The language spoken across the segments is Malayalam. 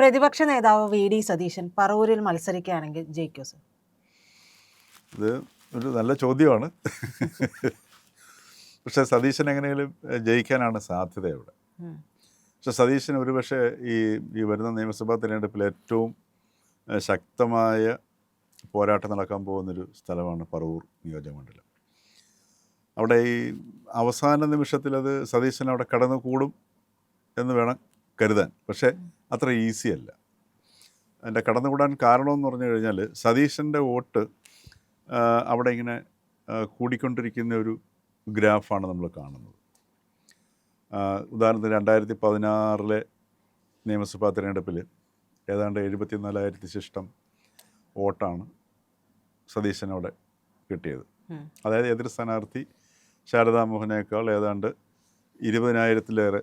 പ്രതിപക്ഷ നേതാവ് വി.ഡി. സതീശൻ പറവൂരിൽ മത്സരിക്കുകയാണെങ്കിൽ ജയിക്കുമോ സർ? ഇത് ഒരു നല്ല ചോദ്യമാണ്. പക്ഷേ സതീശൻ എങ്ങനെയും ജയിക്കാനാണ് സാധ്യത അവിടെ. പക്ഷെ സതീശൻ ഒരുപക്ഷെ ഈ വരുന്ന നിയമസഭാ തിരഞ്ഞെടുപ്പിൽ ഏറ്റവും ശക്തമായ പോരാട്ടം നടക്കാൻ പോകുന്നൊരു സ്ഥലമാണ് പറവൂർ നിയോജകമണ്ഡലം. അവിടെ ഈ അവസാന നിമിഷത്തിൽ അത് സതീശൻ അവിടെ കടന്നു കൂടും എന്ന് വേണം കരുതാൻ. പക്ഷേ അത്ര ഈസി അല്ല. അതിൻ്റെ കടന്നുകൂടാൻ കാരണമെന്ന് പറഞ്ഞു കഴിഞ്ഞാൽ സതീശൻ്റെ വോട്ട് അവിടെ ഇങ്ങനെ കൂടിക്കൊണ്ടിരിക്കുന്ന ഒരു ഗ്രാഫാണ് നമ്മൾ കാണുന്നത്. ഉദാഹരണത്തിന് 2016 നിയമസഭാ തിരഞ്ഞെടുപ്പിൽ ഏതാണ്ട് 74,000 ശിഷ്ടം വോട്ടാണ് സതീശനവിടെ കിട്ടിയത്. അതായത് എതിർ സ്ഥാനാർത്ഥി ശാരദാ മോഹനേക്കാൾ ഏതാണ്ട് 20,000-ലേറെ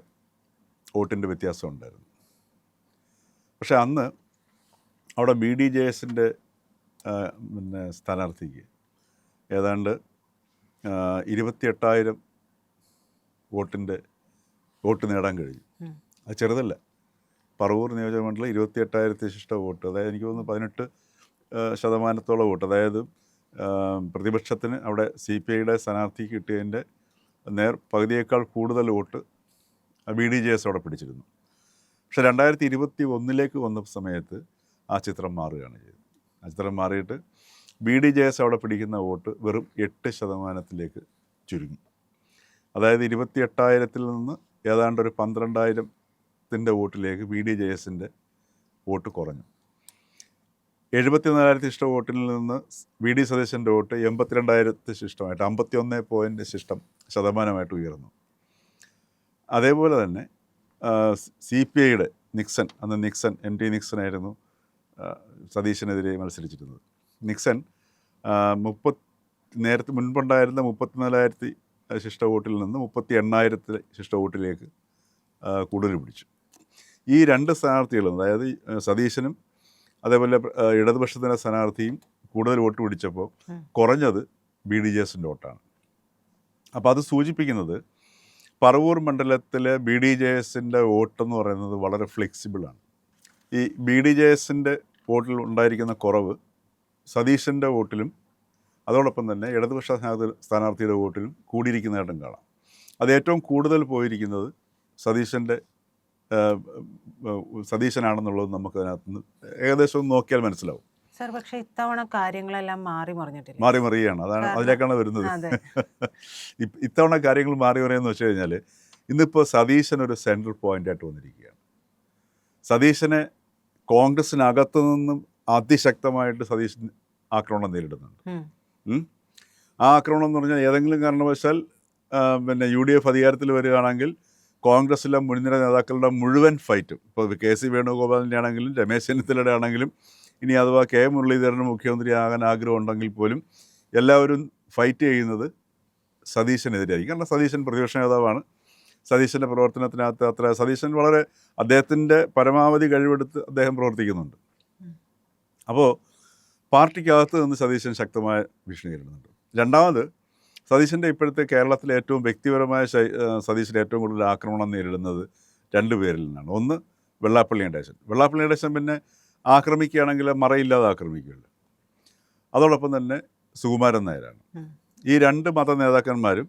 വോട്ടിൻ്റെ വ്യത്യാസം ഉണ്ടായിരുന്നു. പക്ഷെ അന്ന് അവിടെ BDJSൻ്റെ സ്ഥാനാർത്ഥിക്ക് ഏതാണ്ട് 28,000 വോട്ട് നേടാൻ കഴിഞ്ഞു. അത് ചെറുതല്ല. പറവൂർ നിയോജകമണ്ഡലം 28,000 ശിഷ്ട വോട്ട്, അതായത് എനിക്ക് തോന്നുന്നു 18% വോട്ട്. അതായത് പ്രതിപക്ഷത്തിന് അവിടെ CPIയുടെ സ്ഥാനാർത്ഥിക്ക് കിട്ടിയതിൻ്റെ പകുതിയേക്കാൾ കൂടുതൽ വോട്ട് BDJS അവിടെ പിടിച്ചിരുന്നു. പക്ഷേ 2021 വന്ന സമയത്ത് ആ ചിത്രം മാറുകയാണ് ചെയ്തത്. ആ ചിത്രം മാറിയിട്ട് BDJS അവിടെ പിടിക്കുന്ന വോട്ട് വെറും 8% ചുരുങ്ങി. അതായത് 28,000-ൽ നിന്ന് ഏതാണ്ട് ഒരു 12,000-ൻ്റെ വോട്ടിലേക്ക് BDJSൻ്റെ വോട്ട് കുറഞ്ഞു. 74,000 ശിഷ്ട വോട്ടിൽ നിന്ന് VD സതീശൻ്റെ വോട്ട് 82,000 ശിഷ്ടമായിട്ട് 51% ശതമാനമായിട്ട് ഉയർന്നു. അതേപോലെ തന്നെ CPIയുടെ നിക്സൺ, അന്ന് MT നിക്സൺ സതീശനെതിരെ മത്സരിച്ചിരുന്നത്. നിക്സൺ നേരത്തെ മുൻപുണ്ടായിരുന്ന 34,000 ശിഷ്ട വോട്ടിൽ നിന്ന് 38,000 ശിഷ്ട വോട്ടിലേക്ക് കൂടുതൽ പിടിച്ചു. ഈ രണ്ട് സ്ഥാനാർത്ഥികളും, അതായത് സതീശനും അതേപോലെ ഇടതുപക്ഷത്തിൻ്റെ സ്ഥാനാർത്ഥിയും കൂടുതൽ വോട്ട് പിടിച്ചപ്പോൾ കുറഞ്ഞത് BDJSൻ്റെ വോട്ടാണ്. അപ്പോൾ അത് സൂചിപ്പിക്കുന്നത് പറവൂർ മണ്ഡലത്തിലെ BDJSൻ്റെ വോട്ടെന്ന് പറയുന്നത് വളരെ ഫ്ലെക്സിബിളാണ്. ഈ BDJSൻ്റെ വോട്ടിൽ ഉണ്ടായിരിക്കുന്ന കുറവ് സതീശൻ്റെ വോട്ടിലും അതോടൊപ്പം തന്നെ ഇടതുപക്ഷ സ്ഥാനാർത്ഥിയുടെ വോട്ടിലും കൂടിയിരിക്കുന്നതായിട്ടും കാണാം. അത് ഏറ്റവും കൂടുതൽ പോയിരിക്കുന്നത് സതീശനാണെന്നുള്ളത് നമുക്ക് അതിനകത്ത് ഏകദേശം നോക്കിയാൽ മനസ്സിലാവും. സർ, പക്ഷേ ഇത്തവണ കാര്യങ്ങളെല്ലാം മാറി മറിയുകയാണ്. അതിലേക്കാണ് വരുന്നത്. ഇത്തവണ കാര്യങ്ങൾ മാറി മറിയെന്ന് വെച്ച് കഴിഞ്ഞാൽ ഇന്നിപ്പോൾ സതീശൻ ഒരു സെൻട്രൽ പോയിൻ്റായിട്ട് വന്നിരിക്കുകയാണ്. സതീശനെ കോൺഗ്രസിനകത്തു നിന്നും അതിശക്തമായിട്ട് സതീശൻ ആക്രമണം നേരിടുന്നുണ്ട്. ആ ആക്രമണം എന്ന് പറഞ്ഞാൽ ഏതെങ്കിലും കാരണവശാൽ UDF അധികാരത്തിൽ വരികയാണെങ്കിൽ കോൺഗ്രസിലെ മുൻനിര നേതാക്കളുടെ മുഴുവൻ ഫൈറ്റും, ഇപ്പോൾ KC വേണുഗോപാലിൻ്റെ ആണെങ്കിലും രമേശ് ചെന്നിത്തലയുടെ ആണെങ്കിലും ഇനി അഥവാ K മുരളീധരന് മുഖ്യമന്ത്രിയാകാൻ ആഗ്രഹം ഉണ്ടെങ്കിൽ പോലും എല്ലാവരും ഫൈറ്റ് ചെയ്യുന്നത് സതീശനെതിരായിരിക്കും. കാരണം സതീശൻ പ്രതിപക്ഷ നേതാവാണ്. സതീശൻ്റെ പ്രവർത്തനത്തിനകത്ത് സതീശൻ വളരെ അദ്ദേഹത്തിൻ്റെ പരമാവധി കഴിവെടുത്ത് അദ്ദേഹം പ്രവർത്തിക്കുന്നുണ്ട്. അപ്പോൾ പാർട്ടിക്കകത്ത് നിന്ന് സതീശൻ ശക്തമായ ഭീഷണി നേരിടുന്നുണ്ട്. രണ്ടാമത് സതീശൻ്റെ ഇപ്പോഴത്തെ കേരളത്തിലെ ഏറ്റവും വ്യക്തിപരമായ സതീശൻ ഏറ്റവും കൂടുതൽ ആക്രമണം നേരിടുന്നത് രണ്ട് പേരിൽ നിന്നാണ്. ഒന്ന് വെള്ളാപ്പള്ളി നടേശൻ പിന്നെ ആക്രമിക്കുകയാണെങ്കിൽ മറയില്ലാതെ ആക്രമിക്കുകയുള്ളൂ. അതോടൊപ്പം തന്നെ സുകുമാരൻ നായരാണ്. ഈ രണ്ട് മത നേതാക്കന്മാരും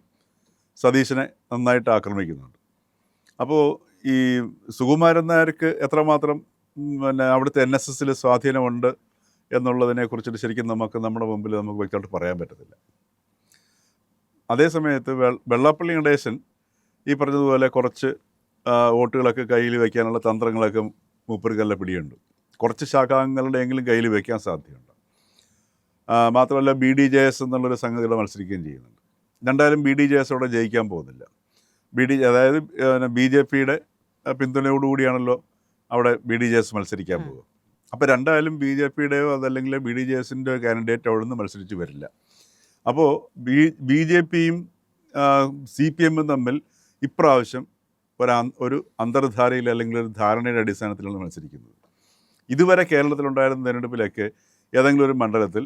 സതീശനെ നന്നായിട്ട് ആക്രമിക്കുന്നുണ്ട്. അപ്പോൾ ഈ സുകുമാരൻ നായർക്ക് എത്രമാത്രം അവിടുത്തെ NSSൽ സ്വാധീനമുണ്ട് എന്നുള്ളതിനെക്കുറിച്ചിട്ട് ശരിക്കും നമ്മുടെ മുമ്പിൽ നമുക്ക് വ്യക്തമായിട്ട് പറയാൻ പറ്റത്തില്ല. അതേസമയത്ത് വെള്ളാപ്പള്ളി നടേശൻ ഈ പറഞ്ഞതുപോലെ കുറച്ച് വോട്ടുകളൊക്കെ കയ്യിൽ വയ്ക്കാനുള്ള തന്ത്രങ്ങളൊക്കെ മൂപ്പർക്കല്ല പിടിയുണ്ട്. കുറച്ച് ശാഖാംഗങ്ങളുടെ എങ്കിലും കയ്യിൽ വയ്ക്കാൻ സാധ്യതയുണ്ട്. മാത്രമല്ല BDJS എന്നുള്ളൊരു സംഗതികളെ മത്സരിക്കുകയും ചെയ്യുന്നുണ്ട്. രണ്ടായാലും BDJS അവിടെ ജയിക്കാൻ പോകുന്നില്ല. അതായത് BJPയുടെ പിന്തുണയോടുകൂടിയാണല്ലോ അവിടെ BDJS മത്സരിക്കാൻ പോകുക. അപ്പോൾ രണ്ടായാലും BJPയുടെയോ അതല്ലെങ്കിൽ BDJSൻ്റെ കാൻഡിഡേറ്റ് അവിടെ നിന്ന് മത്സരിച്ച് വരില്ല. അപ്പോൾ BJPയും CPMും തമ്മിൽ ഇപ്രാവശ്യം ഒരു അന്തർധാരയിൽ അല്ലെങ്കിൽ ഒരു ധാരണയുടെ അടിസ്ഥാനത്തിലാണ് മത്സരിക്കുന്നത്. ഇതുവരെ കേരളത്തിലുണ്ടായിരുന്ന തിരഞ്ഞെടുപ്പിലൊക്കെ ഏതെങ്കിലും ഒരു മണ്ഡലത്തിൽ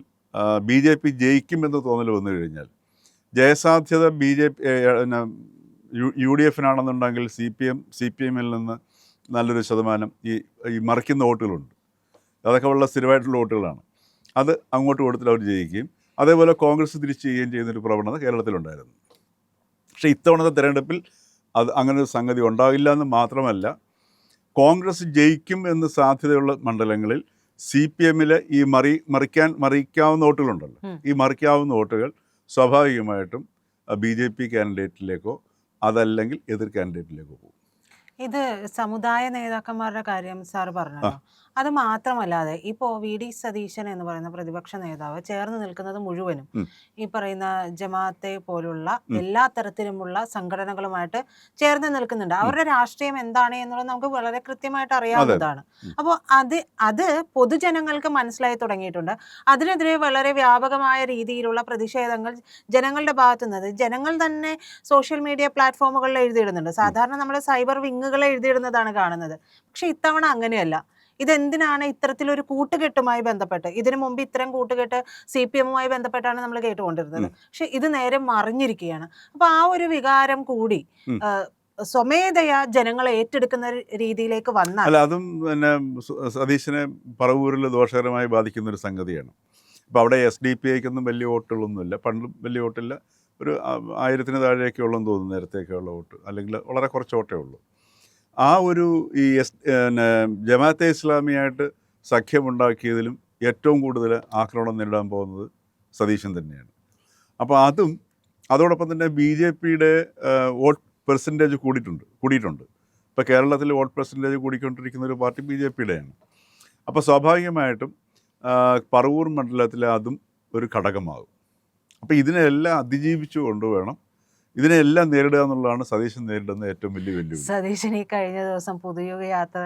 BJP ജയിക്കുമെന്ന് തോന്നൽ വന്നു കഴിഞ്ഞാൽ ജയസാധ്യത UDFനാണെന്നുണ്ടെങ്കിൽ CPMൽ നിന്ന് നല്ലൊരു ശതമാനം ഈ മറിക്കുന്ന വോട്ടുകളുണ്ട്. അതൊക്കെ ഉള്ള സ്ഥിരമായിട്ടുള്ള വോട്ടുകളാണ്. അത് അങ്ങോട്ട് കൊടുത്തിട്ട് അവർ ജയിക്കുകയും അതേപോലെ കോൺഗ്രസ് തിരിച്ച് ചെയ്യുകയും ചെയ്യുന്നൊരു പ്രവണത കേരളത്തിലുണ്ടായിരുന്നു. പക്ഷേ ഇത്തവണത്തെ തിരഞ്ഞെടുപ്പിൽ അത് അങ്ങനെ ഒരു സംഗതി ഉണ്ടാകില്ല എന്ന് മാത്രമല്ല, കോൺഗ്രസ് ജയിക്കും എന്ന് സാധ്യതയുള്ള മണ്ഡലങ്ങളിൽ CPM ഈ മറിക്കാവുന്ന വോട്ടുകളുണ്ടല്ലോ, ഈ മറിക്കാവുന്ന വോട്ടുകൾ സ്വാഭാവികമായിട്ടും BJP കാൻഡിഡേറ്റിലേക്കോ അതല്ലെങ്കിൽ എതിർ കാൻഡിഡേറ്റിലേക്കോ പോകും. ഇത് സമുദായ നേതാക്കന്മാരുടെ കാര്യം സാർ പറഞ്ഞല്ലോ. അത് മാത്രമല്ലാതെ ഇപ്പോൾ VD സതീശൻ എന്ന് പറയുന്ന പ്രതിപക്ഷ നേതാവ് ചേർന്ന് നിൽക്കുന്നത് മുഴുവനും ഈ പറയുന്ന ജമാഅത്തെ പോലുള്ള എല്ലാ തരത്തിലുമുള്ള സംഘടനകളുമായിട്ട് ചേർന്ന് നിൽക്കുന്നുണ്ട്. അവരുടെ രാഷ്ട്രീയം എന്താണ് എന്നുള്ളത് നമുക്ക് വളരെ കൃത്യമായിട്ട് അറിയാവുന്നതാണ്. അപ്പോൾ അത് പൊതുജനങ്ങൾക്ക് മനസ്സിലായി തുടങ്ങിയിട്ടുണ്ട്. അതിനെതിരെ വളരെ വ്യാപകമായ രീതിയിലുള്ള പ്രതിഷേധങ്ങൾ ജനങ്ങളുടെ ഭാഗത്തുനിന്നത് ജനങ്ങൾ തന്നെ സോഷ്യൽ മീഡിയ പ്ലാറ്റ്ഫോമുകളിൽ എഴുതിയിടുന്നുണ്ട്. സാധാരണ നമ്മൾ സൈബർ വിങ്ങുകളെ എഴുതിയിടുന്നതാണ് കാണുന്നത്. പക്ഷെ ഇത്തവണ അങ്ങനെയല്ല. ഇതെന്തിനാണ് ഇത്തരത്തിലൊരു കൂട്ടുകെട്ടുമായി ബന്ധപ്പെട്ട്, ഇതിനു മുമ്പ് ഇത്തരം കൂട്ടുകെട്ട് CPM-മായി ബന്ധപ്പെട്ടാണ് നമ്മൾ കേട്ടുകൊണ്ടിരുന്നത്. പക്ഷെ ഇത് നേരെ മറിഞ്ഞിരിക്കുകയാണ്. അപ്പൊ ആ ഒരു വികാരം കൂടി സ്വമേധയാ ജനങ്ങളെ ഏറ്റെടുക്കുന്ന രീതിയിലേക്ക് വന്നാൽ അല്ല, അതും പിന്നെ സതീശനെ പറവൂരിൽ ദോഷകരമായി ബാധിക്കുന്ന ഒരു സംഗതിയാണ്. അപ്പോൾ അവിടെ SDPIക്കൊന്നും വലിയ വോട്ടുകളൊന്നുമില്ല, പണ്ടും വലിയ വോട്ടില്ല, ഒരു 1000-ന് താഴെയൊക്കെ ഉള്ളെന്ന് തോന്നുന്നു നേരത്തെയൊക്കെയുള്ള വോട്ട്, അല്ലെങ്കിൽ വളരെ കുറച്ച് വോട്ടേ ഉള്ളൂ. ആ ഒരു ഈ ജമാഅത്തെ ഇസ്ലാമിയായിട്ട് സഖ്യമുണ്ടാക്കിയതിലും ഏറ്റവും കൂടുതൽ ആക്രമണം നേരിടാൻ പോകുന്നത് സതീശൻ തന്നെയാണ്. അപ്പോൾ അതോടൊപ്പം തന്നെ BJPയുടെ വോട്ട് പെർസെൻറ്റേജ് കൂടിയിട്ടുണ്ട്. ഇപ്പോൾ കേരളത്തിൽ വോട്ട് പെർസെൻറ്റേജ് കൂടിക്കൊണ്ടിരിക്കുന്ന ഒരു പാർട്ടി BJPയുടെയാണ്. അപ്പോൾ സ്വാഭാവികമായിട്ടും പറവൂർ മണ്ഡലത്തിൽ അതും ഒരു ഘടകമാകും. അപ്പോൾ ഇതിനെല്ലാം അതിജീവിച്ചു കൊണ്ടുവേണം ഇതിനെല്ലാം നേരിടുക എന്നുള്ളതാണ് സതീശൻ നേരിടുന്ന ഏറ്റവും വലിയ വെല്ലുവിളി. സതീശൻ ഈ കഴിഞ്ഞ ദിവസം പുതുയുഗ യാത്ര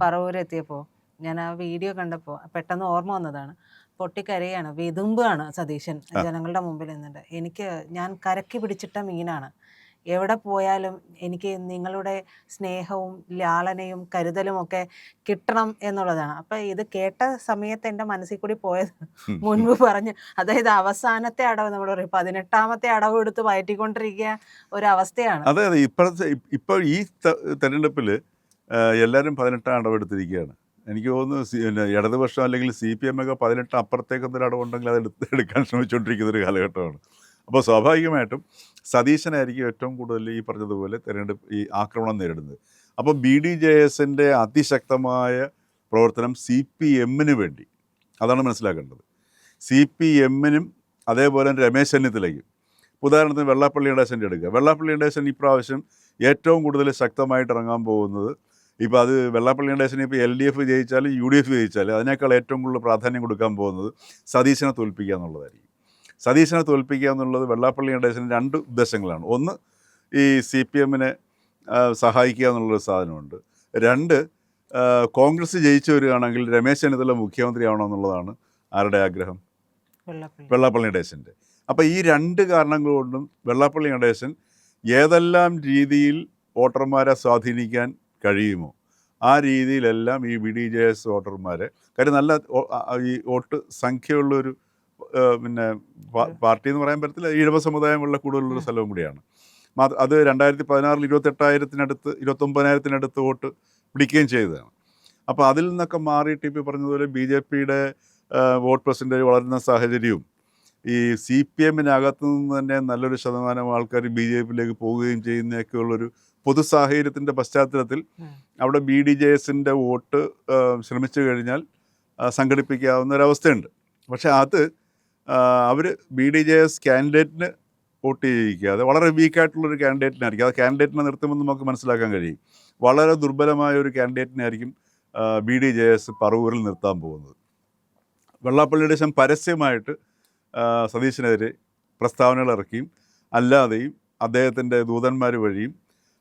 പറവൂരെത്തിയപ്പോൾ ഞാൻ ആ വീഡിയോ കണ്ടപ്പോൾ പെട്ടെന്ന് ഓർമ്മ വന്നതാണ്. പൊട്ടിക്കരയാണ്, വിതുമ്പാണ് സതീശൻ ജനങ്ങളുടെ മുമ്പിൽ നിന്നിട്ട്. ഞാൻ കരക്കി പിടിച്ചിട്ട മീനാണ്, എവിടെ പോയാലും എനിക്ക് നിങ്ങളുടെ സ്നേഹവും ലാളനയും കരുതലും ഒക്കെ കിട്ടണം എന്നുള്ളതാണ്. അപ്പം ഇത് കേട്ട സമയത്ത് എൻ്റെ മനസ്സിൽ കൂടി പോയത് മുൻപ് പറഞ്ഞ്, അതായത് അവസാനത്തെ അടവ് നമ്മൾ പറയും 18ാമത്തെ അടവ് എടുത്ത് വയറ്റിക്കൊണ്ടിരിക്കുക ഒരവസ്ഥയാണ്. അതെ, ഇപ്പോൾ ഈ തെരഞ്ഞെടുപ്പിൽ എല്ലാവരും 18ാം അടവെടുത്തിരിക്കുകയാണ്. എനിക്ക് തോന്നുന്നു ഇടതുപക്ഷം അല്ലെങ്കിൽ CPM ഒക്കെ 18 അപ്പുറത്തേക്കൊന്നൊരു അടവുണ്ടെങ്കിൽ അത് എടുക്കാൻ ശ്രമിച്ചുകൊണ്ടിരിക്കുന്ന ഒരു കാലഘട്ടമാണ്. അപ്പോൾ സ്വാഭാവികമായിട്ടും സതീശനായിരിക്കും ഏറ്റവും കൂടുതൽ ഈ പറഞ്ഞതുപോലെ ഈ ആക്രമണം നേരിടുന്നത്. അപ്പോൾ BDJSൻ്റെ അതിശക്തമായ പ്രവർത്തനം CPM-ന് വേണ്ടി, അതാണ് മനസ്സിലാക്കേണ്ടത്. CPM-നും അതേപോലെ രമേശ് ചെന്നിത്തലയ്ക്കും. ഉദാഹരണത്തിന് വെള്ളാപ്പള്ളി നടേശൻ്റെ എടുക്കുക. വെള്ളാപ്പള്ളി നടേശൻ ഇപ്രാവശ്യം ഏറ്റവും കൂടുതൽ ശക്തമായിട്ട് ഇറങ്ങാൻ പോകുന്നത്, ഇപ്പോൾ അത് വെള്ളാപ്പള്ളി നടേശന് ഇപ്പോൾ LDF ജയിച്ചാലും UDF ജയിച്ചാലും അതിനേക്കാൾ ഏറ്റവും കൂടുതൽ പ്രാധാന്യം കൊടുക്കാൻ പോകുന്നത് സതീശനെ തോൽപ്പിക്കുക എന്നുള്ളതായിരിക്കും. സതീശനെ തോൽപ്പിക്കുക എന്നുള്ളത് വെള്ളാപ്പള്ളി നടേശന് 2 ഉദ്ദേശങ്ങളാണ്. ഒന്ന്, ഈ CPM-നെ സഹായിക്കുക എന്നുള്ളൊരു സാധനമുണ്ട്. 2, കോൺഗ്രസ് ജയിച്ചു വരികയാണെങ്കിൽ രമേശ് ചെന്നിത്തല മുഖ്യമന്ത്രി ആവണമെന്നുള്ളതാണ് ആരുടെ ആഗ്രഹം? വെള്ളാപ്പള്ളി നടേശൻ്റെ. അപ്പോൾ ഈ 2 കാരണങ്ങൾ കൊണ്ടും വെള്ളാപ്പള്ളി നടേശൻ ഏതെല്ലാം രീതിയിൽ വോട്ടർമാരെ സ്വാധീനിക്കാൻ കഴിയുമോ ആ രീതിയിലെല്ലാം ഈ BDJS വോട്ടർമാരെ, കാര്യം നല്ല ഈ വോട്ട് സംഖ്യയുള്ളൊരു പിന്നെ പാർട്ടി എന്ന് പറയാൻ പറ്റത്തില്ല, ഈഴവ സമുദായമുള്ള കൂടുതലുള്ളൊരു സ്ഥലവും കൂടിയാണ്. അത് 2016 29,000-29,000 വോട്ട് പിടിക്കുകയും ചെയ്തതാണ്. അപ്പോൾ അതിൽ നിന്നൊക്കെ മാറിയിട്ട് ഇപ്പോൾ പറഞ്ഞതുപോലെ BJPയുടെ വോട്ട് പെർസെൻറ്റേജ് വളരുന്ന സാഹചര്യവും ഈ CPM-നകത്തു നിന്ന് തന്നെ നല്ലൊരു ശതമാനം ആൾക്കാർ BJPയിലേക്ക് പോവുകയും ചെയ്യുന്നതൊക്കെ ഉള്ളൊരു പൊതു സാഹചര്യത്തിൻ്റെ പശ്ചാത്തലത്തിൽ അവിടെ BDJSൻ്റെ വോട്ട് ശ്രമിച്ചു കഴിഞ്ഞാൽ സംഘടിപ്പിക്കാവുന്ന ഒരവസ്ഥയുണ്ട്. പക്ഷേ അത് അവർ BDJS കാൻഡിഡേറ്റിന് വോട്ട് ചെയ്യിക്കാതെ വളരെ വീക്കായിട്ടുള്ളൊരു കാൻഡിഡേറ്റിനായിരിക്കും, അത് കാൻഡിഡേറ്റിനെ നിർത്തുമെന്ന് നമുക്ക് മനസ്സിലാക്കാൻ കഴിയും. വളരെ ദുർബലമായ ഒരു കാൻഡിഡേറ്റിനായിരിക്കും BDJS പറവൂരിൽ നിർത്താൻ പോകുന്നത്. വെള്ളാപ്പള്ളി നടേശൻ പരസ്യമായിട്ട് സതീശനെതിരെ പ്രസ്താവനകൾ ഇറക്കിയും അല്ലാതെയും അദ്ദേഹത്തിൻ്റെ ദൂതന്മാർ വഴിയും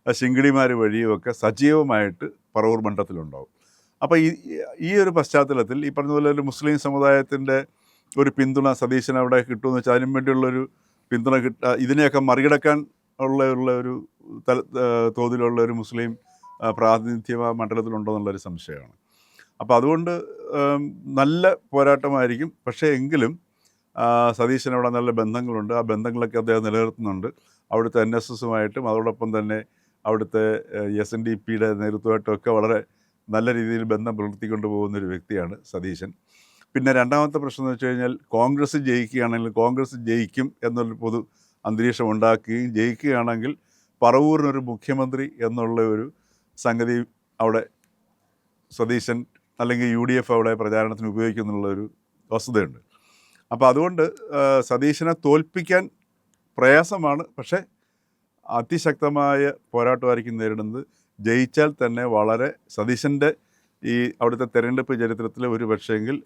ശിങ്കിടിമാർ വഴിയും ഒക്കെ സജീവമായിട്ട് പറവൂർ മണ്ഡലത്തിലുണ്ടാവും. അപ്പോൾ ഈ ഒരു പശ്ചാത്തലത്തിൽ ഈ പറഞ്ഞതുപോലെ ഒരു മുസ്ലിം സമുദായത്തിൻ്റെ ഒരു പിന്തുണ സതീശന് അവിടെ കിട്ടുമെന്ന് വെച്ചാൽ അതിനും വേണ്ടിയുള്ളൊരു പിന്തുണ ഇതിനെയൊക്കെ മറികടക്കാൻ ഉള്ള ഒരു തോതിലുള്ള ഒരു മുസ്ലിം പ്രാതിനിധ്യം ആ മണ്ഡലത്തിലുണ്ടോ എന്നുള്ളൊരു സംശയമാണ്. അപ്പോൾ അതുകൊണ്ട് നല്ല പോരാട്ടമായിരിക്കും. പക്ഷേ എങ്കിലും സതീശന് അവിടെ നല്ല ബന്ധങ്ങളുണ്ട്, ആ ബന്ധങ്ങളൊക്കെ അദ്ദേഹം നിലനിർത്തുന്നുണ്ട്. അവിടുത്തെ NSSുമായിട്ടും അതോടൊപ്പം തന്നെ അവിടുത്തെ SNDPയുടെ നേതൃത്വമായിട്ടൊക്കെ വളരെ നല്ല രീതിയിൽ ബന്ധം പുലർത്തിക്കൊണ്ട് പോകുന്ന ഒരു വ്യക്തിയാണ് സതീശൻ. പിന്നെ രണ്ടാമത്തെ പ്രശ്നം എന്ന് വെച്ച് കഴിഞ്ഞാൽ കോൺഗ്രസ് ജയിക്കുകയാണെങ്കിൽ കോൺഗ്രസ് ജയിക്കും എന്നൊരു പൊതു അന്തരീക്ഷം ഉണ്ടാക്കുകയും ജയിക്കുകയാണെങ്കിൽ പറവൂരിനൊരു മുഖ്യമന്ത്രി എന്നുള്ള ഒരു സംഗതി അവിടെ സതീശൻ അല്ലെങ്കിൽ UDF അവിടെ പ്രചാരണത്തിന് ഉപയോഗിക്കുന്നുള്ളൊരു വസ്തുതയുണ്ട്. അപ്പോൾ അതുകൊണ്ട് സതീശനെ തോൽപ്പിക്കാൻ പ്രയാസമാണ്. പക്ഷേ അതിശക്തമായ പോരാട്ടമായിരിക്കും നേരിടുന്നത്. ജയിച്ചാൽ തന്നെ വളരെ സതീശൻ്റെ ഈ അവിടുത്തെ തെരഞ്ഞെടുപ്പ് ചരിത്രത്തിൽ ഒരു പക്ഷേങ്കിൽ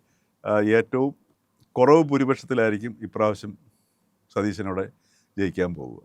ഏറ്റവും കുറവ് ഭൂരിപക്ഷത്തിലായിരിക്കും ഇപ്രാവശ്യം സതീശനോടെ ജയിക്കാൻ പോവുക.